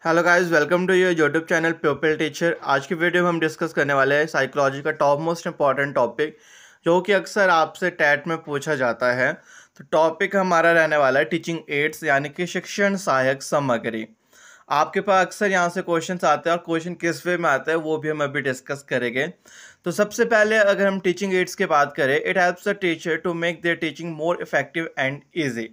Hello guys, welcome to your YouTube channel pupil teacher. आज की video में हम डिस्कस करने वाले हैं साइकोलॉजी का टॉप मोस्ट इम्पॉर्टेंट टॉपिक, जो कि अक्सर आपसे टैट में पूछा जाता है। तो टॉपिक हमारा रहने वाला है टीचिंग एड्स, यानी कि शिक्षण सहायक सामग्री। आपके पास अक्सर यहाँ से क्वेश्चंस आते हैं और क्वेश्चन किस वे में आता है वो भी हम अभी डिस्कस करेंगे। तो सबसे पहले अगर हम टीचिंग एड्स की बात करें, it helps the teacher to make their teaching more effective and easy.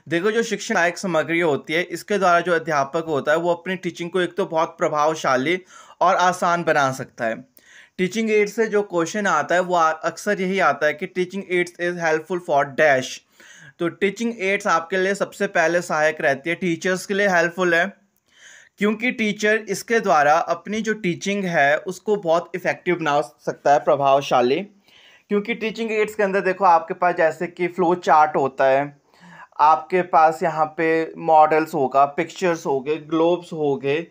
देखो, जो शिक्षण सहायक सामग्री होती है, इसके द्वारा जो अध्यापक होता है वो अपनी टीचिंग को एक तो बहुत प्रभावशाली और आसान बना सकता है। टीचिंग एड्स से जो क्वेश्चन आता है वो अक्सर यही आता है कि teaching ads is helpful for dash. तो टीचिंग एड्स आपके लिए सबसे पहले सहायक रहती है, टीचर्स के लिए हेल्पफुल है, क्योंकि टीचर इसके द्वारा अपनी जो टीचिंग है उसको बहुत इफेक्टिव बना सकता है, प्रभावशाली। क्योंकि टीचिंग एड्स के अंदर देखो, आपके पास जैसे कि फ्लो चार्ट होता है, आपके पास यहाँ पे मॉडल्स होगा, पिक्चर्स हो गए, ग्लोब्स हो गए,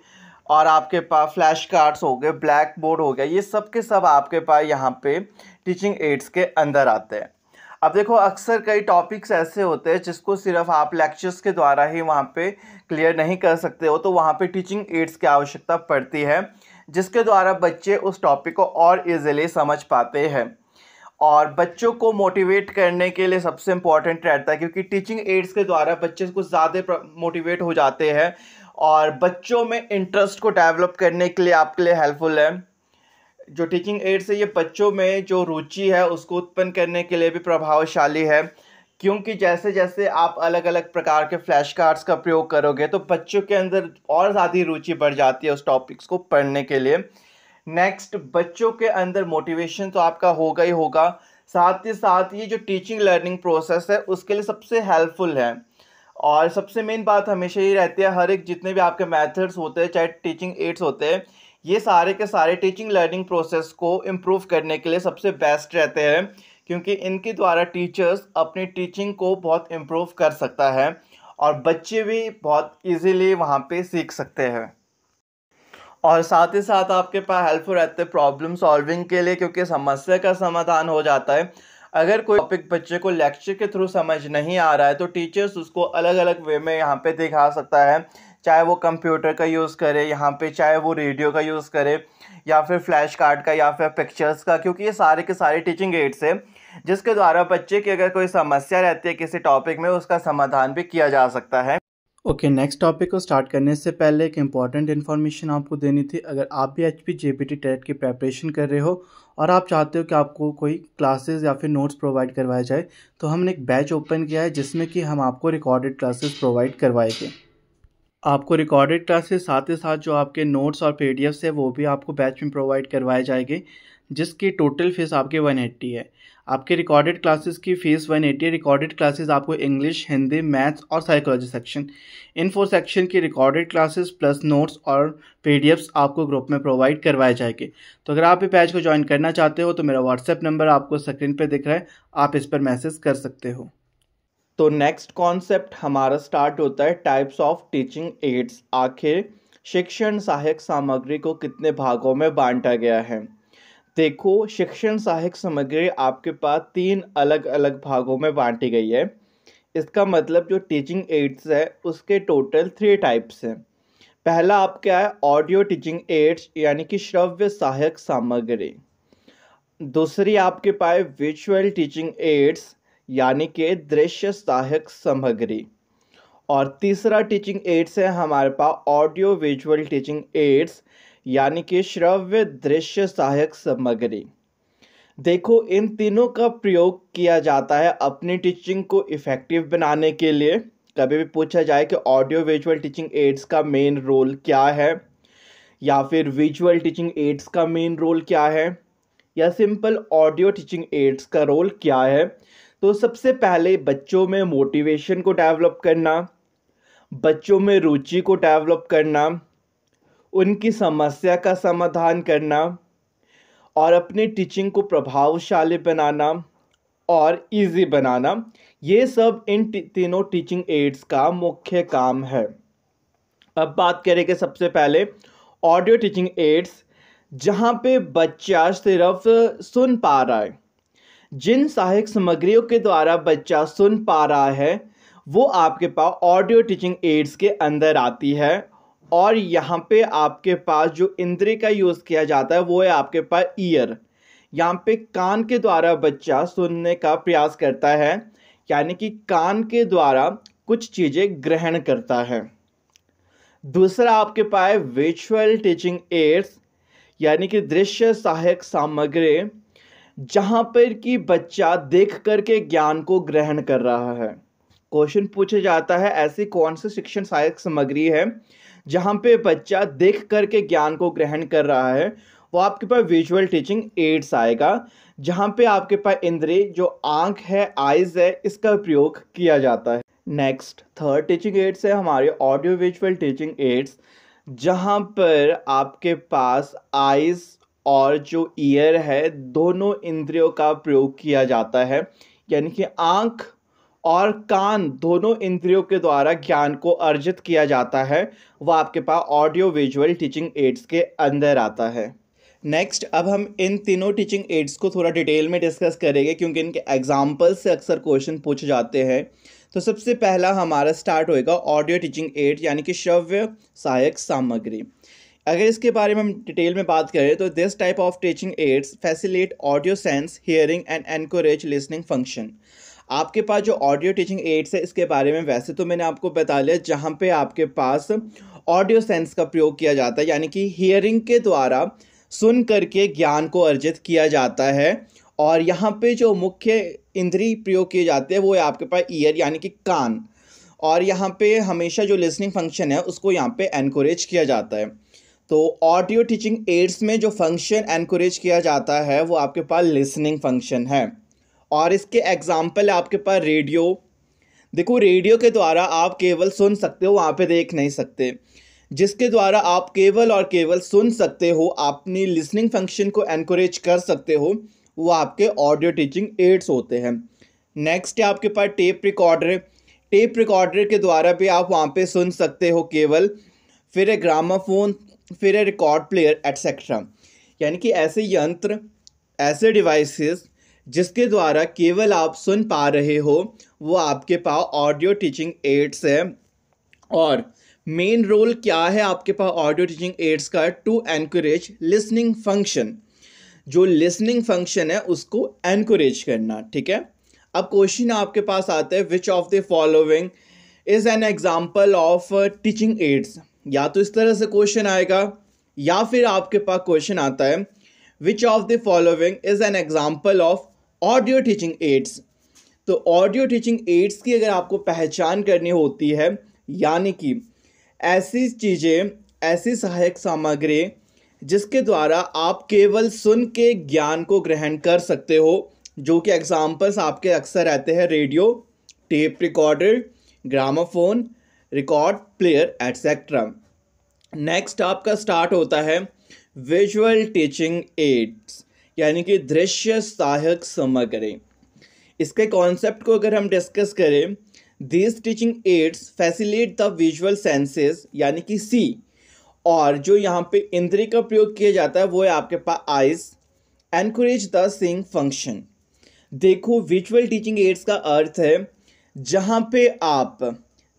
और आपके पास फ्लैश कार्ड्स हो गए, ब्लैक बोर्ड हो गया, ये सब के सब आपके पास यहाँ पे टीचिंग एड्स के अंदर आते हैं। अब देखो, अक्सर कई टॉपिक्स ऐसे होते हैं जिसको सिर्फ आप लेक्चर्स के द्वारा ही वहाँ पे क्लियर नहीं कर सकते हो, तो वहाँ पे टीचिंग एड्स की आवश्यकता पड़ती है, जिसके द्वारा बच्चे उस टॉपिक को और इजीली समझ पाते हैं। और बच्चों को मोटिवेट करने के लिए सबसे इम्पॉर्टेंट रहता है, क्योंकि टीचिंग एड्स के द्वारा बच्चे कुछ ज़्यादा मोटिवेट हो जाते हैं और बच्चों में इंटरेस्ट को डेवलप करने के लिए आपके लिए हेल्पफुल है। जो टीचिंग एड्स है, ये बच्चों में जो रुचि है उसको उत्पन्न करने के लिए भी प्रभावशाली है, क्योंकि जैसे जैसे आप अलग अलग प्रकार के फ्लैश कार्ड्स का प्रयोग करोगे तो बच्चों के अंदर और ज़्यादा रुचि बढ़ जाती है उस टॉपिक्स को पढ़ने के लिए। नेक्स्ट, बच्चों के अंदर मोटिवेशन तो आपका होगा ही होगा, साथ ही साथ ये जो टीचिंग लर्निंग प्रोसेस है उसके लिए सबसे हेल्पफुल है। और सबसे मेन बात हमेशा ये रहती है, हर एक जितने भी आपके मेथड्स होते हैं, चाहे टीचिंग एड्स होते हैं, ये सारे के सारे टीचिंग लर्निंग प्रोसेस को इम्प्रूव करने के लिए सबसे बेस्ट रहते हैं, क्योंकि इनके द्वारा टीचर्स अपनी टीचिंग को बहुत इम्प्रूव कर सकता है और बच्चे भी बहुत इजीली वहाँ पे सीख सकते हैं। और साथ ही साथ आपके पास हेल्पफुल रहते हैं प्रॉब्लम सॉल्विंग के लिए, क्योंकि समस्या का समाधान हो जाता है। अगर कोई टॉपिक बच्चे को लेक्चर के थ्रू समझ नहीं आ रहा है तो टीचर्स उसको अलग अलग वे में यहाँ पे दिखा सकता है, चाहे वो कंप्यूटर का यूज़ करे यहाँ पे, चाहे वो रेडियो का यूज़ करे, या फिर फ्लैश कार्ड का, या फिर पिक्चर्स का, क्योंकि ये सारे के सारे टीचिंग एड्स है जिसके द्वारा बच्चे की अगर कोई समस्या रहती है किसी टॉपिक में, उसका समाधान भी किया जा सकता है। ओके, नेक्स्ट टॉपिक को स्टार्ट करने से पहले एक इम्पॉर्टेंट इन्फॉर्मेशन आपको देनी थी। अगर आप भी HP JPT टेट की प्रेपरेशन कर रहे हो और आप चाहते हो कि आपको कोई क्लासेस या फिर नोट्स प्रोवाइड करवाया जाए, तो हमने एक बैच ओपन किया है जिसमें कि हम आपको रिकॉर्डेड क्लासेस प्रोवाइड करवाएंगे। आपको रिकॉर्डेड क्लासेस साथ ही साथ जो आपके नोट्स और PDFs है वो भी आपको बैच में प्रोवाइड करवाए जाएंगे, जिसकी टोटल फीस आपकी 180 है। आपके रिकॉर्डेड क्लासेस की फ़ीस 180 है। रिकॉर्डेड क्लासेस आपको इंग्लिश, हिंदी, मैथ्स और साइकोलॉजी सेक्शन, इन 4 सेक्शन की रिकॉर्डेड क्लासेस प्लस नोट्स और PDFs आपको ग्रुप में प्रोवाइड करवाए जाएंगे। तो अगर आप ये बैच को ज्वाइन करना चाहते हो तो मेरा व्हाट्सएप नंबर आपको स्क्रीन पे दिख रहा है, आप इस पर मैसेज कर सकते हो। तो नेक्स्ट कॉन्सेप्ट हमारा स्टार्ट होता है टाइप्स ऑफ टीचिंग एड्स। आखिर शिक्षण सहायक सामग्री को कितने भागों में बांटा गया है? देखो, शिक्षण सहायक सामग्री आपके पास 3 अलग अलग भागों में बांटी गई है। इसका मतलब जो टीचिंग एड्स है उसके टोटल 3 टाइप्स हैं। पहला आपका है ऑडियो टीचिंग एड्स, यानी कि श्रव्य सहायक सामग्री। दूसरी आपके पास विजुअल टीचिंग एड्स, यानी कि दृश्य सहायक सामग्री। और तीसरा टीचिंग एड्स है हमारे पास ऑडियो विजुअल टीचिंग एड्स, यानी कि श्रव्य दृश्य सहायक सामग्री। देखो, इन तीनों का प्रयोग किया जाता है अपनी टीचिंग को इफ़ेक्टिव बनाने के लिए। कभी भी पूछा जाए कि ऑडियो विजुअल टीचिंग एड्स का मेन रोल क्या है, या फिर विजुअल टीचिंग एड्स का मेन रोल क्या है, या सिंपल ऑडियो टीचिंग एड्स का रोल क्या है, तो सबसे पहले बच्चों में मोटिवेशन को डेवलप करना, बच्चों में रुचि को डेवलप करना, उनकी समस्या का समाधान करना और अपनी टीचिंग को प्रभावशाली बनाना और इजी बनाना, ये सब इन तीनों टीचिंग एड्स का मुख्य काम है। अब बात करेंगे सबसे पहले ऑडियो टीचिंग एड्स, जहाँ पे बच्चा सिर्फ सुन पा रहा है। जिन सहायक सामग्रियों के द्वारा बच्चा सुन पा रहा है वो आपके पास ऑडियो टीचिंग एड्स के अंदर आती है। और यहाँ पे आपके पास जो इंद्रिय का यूज़ किया जाता है वो है आपके पास ईयर। यहाँ पे कान के द्वारा बच्चा सुनने का प्रयास करता है, यानी कि कान के द्वारा कुछ चीज़ें ग्रहण करता है। दूसरा आपके पास है विजुअल टीचिंग एड्स, यानी कि दृश्य सहायक सामग्री, जहाँ पर कि बच्चा देख करके ज्ञान को ग्रहण कर रहा है। क्वेश्चन पूछा जाता है ऐसी कौन सी शिक्षण सहायक सामग्री है जहाँ पे बच्चा देख करके ज्ञान को ग्रहण कर रहा है, वो आपके पास विजुअल टीचिंग एड्स आएगा, जहाँ पे आपके पास इंद्रिय जो आंख है, आइज है, इसका प्रयोग किया जाता है। नेक्स्ट थर्ड टीचिंग एड्स है हमारे ऑडियो विजुअल टीचिंग एड्स, जहाँ पर आपके पास आइज और जो ईयर है दोनों इंद्रियों का प्रयोग किया जाता है, यानी कि आंख और कान दोनों इंद्रियों के द्वारा ज्ञान को अर्जित किया जाता है, वह आपके पास ऑडियो विजुअल टीचिंग एड्स के अंदर आता है। नेक्स्ट अब हम इन तीनों टीचिंग एड्स को थोड़ा डिटेल में डिस्कस करेंगे, क्योंकि इनके एग्जाम्पल से अक्सर क्वेश्चन पूछे जाते हैं। तो सबसे पहला हमारा स्टार्ट होएगा ऑडियो टीचिंग एड, यानी कि श्रव्य सहायक सामग्री। अगर इसके बारे में हम डिटेल में बात करें तो this type of teaching ads facilitate audio sense, hearing and encourage listening function. आपके पास जो ऑडियो टीचिंग एड्स है इसके बारे में वैसे तो मैंने आपको बता लिया, जहाँ पे आपके पास ऑडियो सेंस का प्रयोग किया जाता है, यानी कि हियरिंग के द्वारा सुन करके ज्ञान को अर्जित किया जाता है। और यहाँ पे जो मुख्य इंद्रिय प्रयोग किए जाते हैं वो है आपके पास ईयर, यानी कि कान। और यहाँ पे हमेशा जो लिसनिंग फंक्शन है उसको यहाँ पे एनकरेज किया जाता है। तो ऑडियो टीचिंग एड्स में जो फंक्शन एनकरेज किया जाता है वो आपके पास लिसनिंग फंक्शन है। और इसके एग्जाम्पल आपके पास रेडियो। देखो, रेडियो के द्वारा आप केवल सुन सकते हो, वहाँ पे देख नहीं सकते। जिसके द्वारा आप केवल और केवल सुन सकते हो, अपनी लिसनिंग फंक्शन को एनकरेज कर सकते हो, वो आपके ऑडियो टीचिंग एड्स होते हैं। नेक्स्ट है आपके पास टेप रिकॉर्डर। टेप रिकॉर्डर के द्वारा भी आप वहाँ पे सुन सकते हो केवल। फिर है ग्रामाफोन, फिर है रिकॉर्ड प्लेयर एटसेट्रा, यानी कि ऐसे यंत्र, ऐसे डिवाइसेस जिसके द्वारा केवल आप सुन पा रहे हो, वो आपके पास ऑडियो टीचिंग एड्स है। और मेन रोल क्या है आपके पास ऑडियो टीचिंग एड्स का? To encourage listening function. जो लिसनिंग फंक्शन है उसको एनकरेज करना। ठीक है, अब क्वेश्चन आपके पास आता है विच of the following is an example of teaching aids. या तो इस तरह से क्वेश्चन आएगा, या फिर आपके पास क्वेश्चन आता है विच of the following is an example of audio teaching aids. तो ऑडियो टीचिंग एड्स की अगर आपको पहचान करनी होती है, यानी कि ऐसी चीज़ें, ऐसी सहायक सामग्री जिसके द्वारा आप केवल सुन के ज्ञान को ग्रहण कर सकते हो, जो कि एग्जाम्पल्स आपके अक्सर रहते हैं radio, tape recorder, gramophone, record player etcetera. Next आपका स्टार्ट होता है विजुअल टीचिंग एड्स, यानी कि दृश्य सहायक सामग्री। इसके कॉन्सेप्ट को अगर हम डिस्कस करें, this teaching ads facilitate the visual senses, यानी कि सी। और जो यहाँ पे इंद्रिय का प्रयोग किया जाता है वो है आपके पास eyes, encourage the seeing function. देखो, विजुअल टीचिंग एड्स का अर्थ है जहाँ पे आप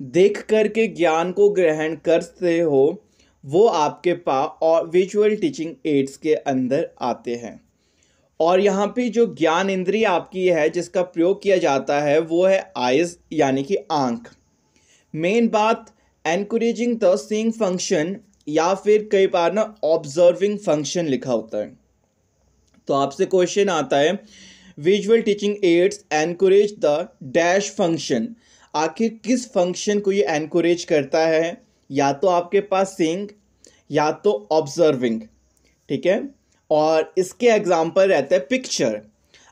देख करके ज्ञान को ग्रहण करते हो, वो आपके पास और विजुअल टीचिंग एड्स के अंदर आते हैं। और यहाँ पे जो ज्ञान इंद्रिय आपकी है जिसका प्रयोग किया जाता है वो है आइज, यानी कि आंख। मेन बात एनकरेजिंग द सीइंग फंक्शन, या फिर कई बार ना ऑब्जर्विंग फंक्शन लिखा होता है। तो आपसे क्वेश्चन आता है visual teaching ads encourage the dash function. आखिर किस फंक्शन को ये एनकरेज करता है? या तो आपके पास सीइंग, या तो ऑब्जर्विंग। ठीक है, और इसके एग्जाम्पल रहते हैं पिक्चर।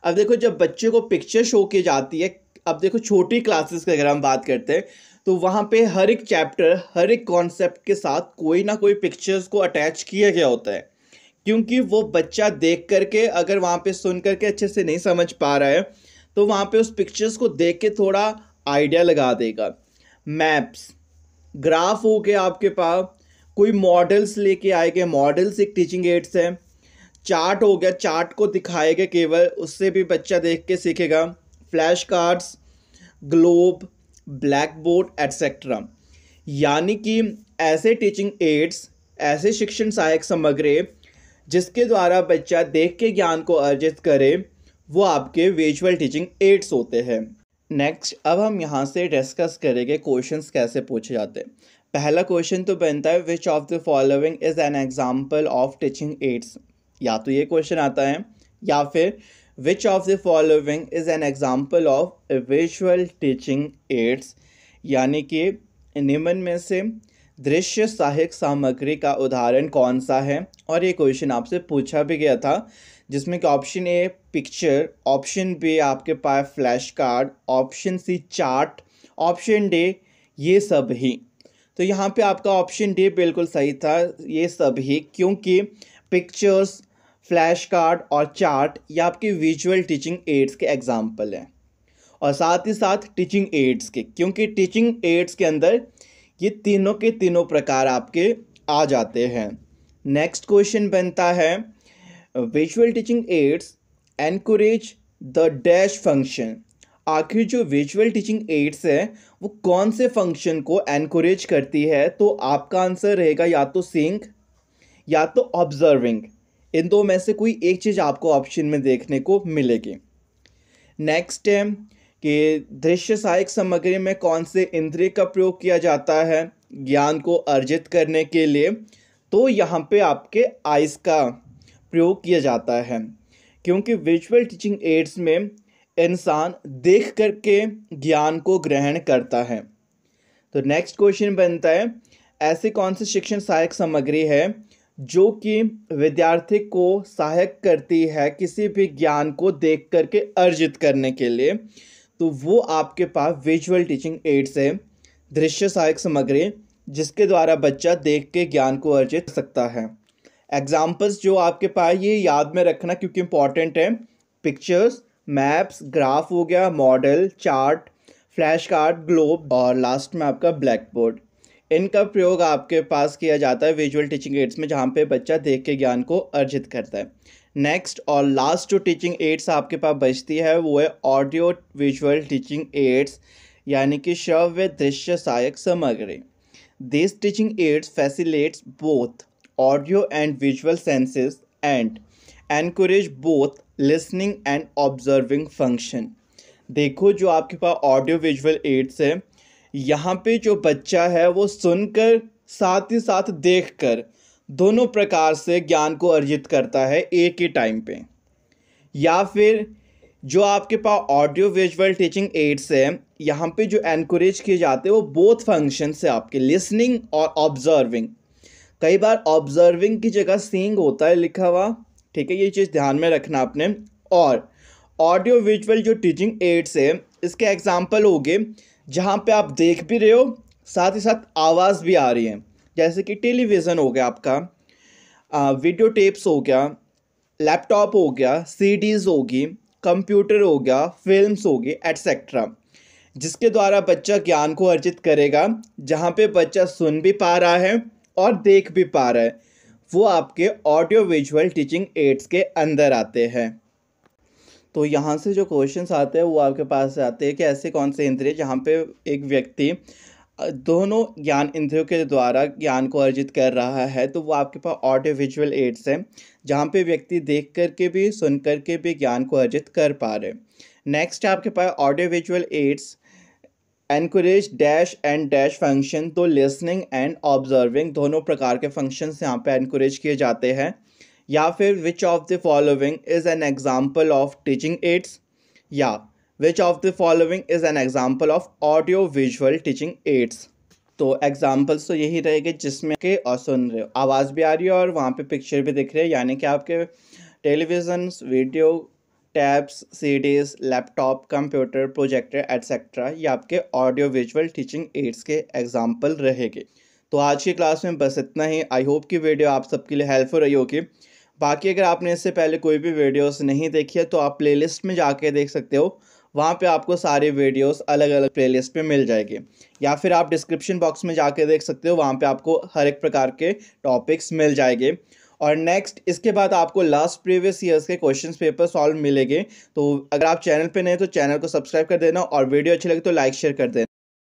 अब देखो, जब बच्चे को पिक्चर शो की जाती है, अब देखो छोटी क्लासेस की अगर हम बात करते हैं तो वहाँ पे हर एक चैप्टर, हर एक कॉन्सेप्ट के साथ कोई ना कोई पिक्चर्स को अटैच किया गया होता है, क्योंकि वो बच्चा देख करके अगर वहाँ पे सुन करके अच्छे से नहीं समझ पा रहा है तो वहाँ पे उस पिक्चर्स को देख के थोड़ा आइडिया लगा देगा। मैप्स, ग्राफ हो गया आपके पास, कोई मॉडल्स लेके आएंगे, मॉडल्स एक टीचिंग एड्स है। चार्ट हो गया, चार्ट को दिखाएगा केवल, उससे भी बच्चा देख के सीखेगा। Flash cards, globe, black board etcetera, यानी कि ऐसे टीचिंग एड्स, ऐसे शिक्षण सहायक सामग्री जिसके द्वारा बच्चा देख के ज्ञान को अर्जित करे, वो आपके विजुअल टीचिंग एड्स होते हैं। नेक्स्ट, अब हम यहाँ से डिस्कस करेंगे क्वेश्चंस कैसे पूछे जाते हैं। पहला क्वेश्चन तो बनता है विच of the following is an example of teaching aids. या तो ये क्वेश्चन आता है या फिर which of the following is an example of visual teaching ads, यानी कि निम्न में से दृश्य सहायक सामग्री का उदाहरण कौन सा है। और ये क्वेश्चन आपसे पूछा भी गया था, जिसमें कि option A picture, option B आपके पास flash card, option C chart, option D ये सब ही। तो यहाँ पे आपका ऑप्शन डी बिल्कुल सही था, ये सब ही, क्योंकि पिक्चर्स, फ्लैश कार्ड और चार्ट ये आपके विजुअल टीचिंग एड्स के एग्जाम्पल हैं, और साथ ही साथ टीचिंग एड्स के, क्योंकि टीचिंग एड्स के अंदर ये तीनों के तीनों प्रकार आपके आ जाते हैं। नेक्स्ट क्वेश्चन बनता है visual teaching ads encourage the dash function. आखिर जो विजुअल टीचिंग एड्स है वो कौन से फंक्शन को एनकरेज करती है। तो आपका आंसर रहेगा या तो सीइंग या तो ऑब्जर्विंग। इन दो में से कोई एक चीज़ आपको ऑप्शन में देखने को मिलेगी। नेक्स्ट है कि दृश्य सहायक सामग्री में कौन से इंद्रिय का प्रयोग किया जाता है ज्ञान को अर्जित करने के लिए। तो यहाँ पे आपके आइज़ का प्रयोग किया जाता है, क्योंकि विजुअल टीचिंग एड्स में इंसान देख करके ज्ञान को ग्रहण करता है। तो नेक्स्ट क्वेश्चन बनता है ऐसी कौन सी शिक्षण सहायक सामग्री है जो कि विद्यार्थी को सहायक करती है किसी भी ज्ञान को देख करके अर्जित करने के लिए। तो वो आपके पास विजुअल टीचिंग एड्स है, दृश्य सहायक सामग्री जिसके द्वारा बच्चा देख के ज्ञान को अर्जित कर सकता है। एग्जाम्पल्स जो आपके पास ये याद में रखना क्योंकि इंपॉर्टेंट है, पिक्चर्स, मैप्स, ग्राफ हो गया, model, chart, flash card, globe और लास्ट में आपका ब्लैक बोर्ड। इनका प्रयोग आपके पास किया जाता है विजुअल टीचिंग एड्स में, जहाँ पे बच्चा देख के ज्ञान को अर्जित करता है। नेक्स्ट और लास्ट जो टीचिंग एड्स आपके पास बचती है वो है ऑडियो विजुअल टीचिंग एड्स, यानी कि श्रव्य दृश्य सहायक सामग्री। This teaching ads facilitates both audio and visual senses and encourage both listening and observing function. देखो जो आपके पास ऑडियो विजुअल एड्स है, यहाँ पे जो बच्चा है वो सुनकर साथ ही साथ देखकर दोनों प्रकार से ज्ञान को अर्जित करता है एक ही टाइम पे। या फिर जो आपके पास ऑडियो विजुअल टीचिंग एड्स है, यहाँ पे जो एनकरेज किए जाते हैं वो बोथ फंक्शन से आपके लिसनिंग और ऑब्जर्विंग। कई बार ऑब्जर्विंग की जगह सीइंग होता है लिखा हुआ, ठीक है, ये चीज़ ध्यान में रखना आपने। और ऑडियो विजुअल जो टीचिंग एड्स है इसके एग्जाम्पल हो गए जहाँ पे आप देख भी रहे हो साथ ही साथ आवाज़ भी आ रही है, जैसे कि टेलीविज़न हो गया आपका, वीडियो टेप्स हो गया, लैपटॉप हो गया, सीडीज़ होगी, कंप्यूटर हो गया, फिल्म्स होगी, एट्सेट्रा, जिसके द्वारा बच्चा ज्ञान को अर्जित करेगा। जहाँ पे बच्चा सुन भी पा रहा है और देख भी पा रहा है, वो आपके ऑडियो विजुअल टीचिंग एड्स के अंदर आते हैं। तो यहाँ से जो क्वेश्चंस आते हैं वो आपके पास आते हैं कि ऐसे कौन से इंद्रिय जहाँ पे एक व्यक्ति दोनों ज्ञान इंद्रियों के द्वारा ज्ञान को अर्जित कर रहा है, तो वो आपके पास ऑडियो विजुअल एड्स हैं, जहाँ पे व्यक्ति देख करके भी सुन करके भी ज्ञान को अर्जित कर पा रहे। नेक्स्ट आपके पास audio visual aids encourage dash and dash function. तो लिसनिंग एंड ऑब्जर्विंग दोनों प्रकार के फंक्शंस यहाँ पे एनकरेज किए जाते हैं। या फिर which of the following is an example of teaching aids, या which of the following is an example of audio visual teaching aids. तो एग्जाम्पल्स तो यही रहेंगे जिसमें के और सुन रहे हो, आवाज़ भी आ रही है और वहाँ पे पिक्चर भी दिख रही है, यानी कि आपके television, video tabs, CDs, laptop, computer, projector etcetera, ये आपके ऑडियो विजुअल टीचिंग एड्स के एग्जाम्पल रहेंगे। तो आज की क्लास में बस इतना ही। आई होप कि वीडियो आप सबके लिए हेल्पफुल रही होगी। बाकी अगर आपने इससे पहले कोई भी वीडियोस नहीं देखी है तो आप प्लेलिस्ट में जाके देख सकते हो, वहाँ पे आपको सारे वीडियोस अलग अलग प्लेलिस्ट पे मिल जाएगी। या फिर आप डिस्क्रिप्शन बॉक्स में जाके देख सकते हो, वहाँ पे आपको हर एक प्रकार के टॉपिक्स मिल जाएंगे। और नेक्स्ट इसके बाद आपको लास्ट प्रीवियस ईयर्स के क्वेश्चंस पेपर सॉल्व मिलेंगे। तो अगर आप चैनल पे नए तो चैनल को सब्सक्राइब कर देना और वीडियो अच्छी लगे तो लाइक शेयर कर देना।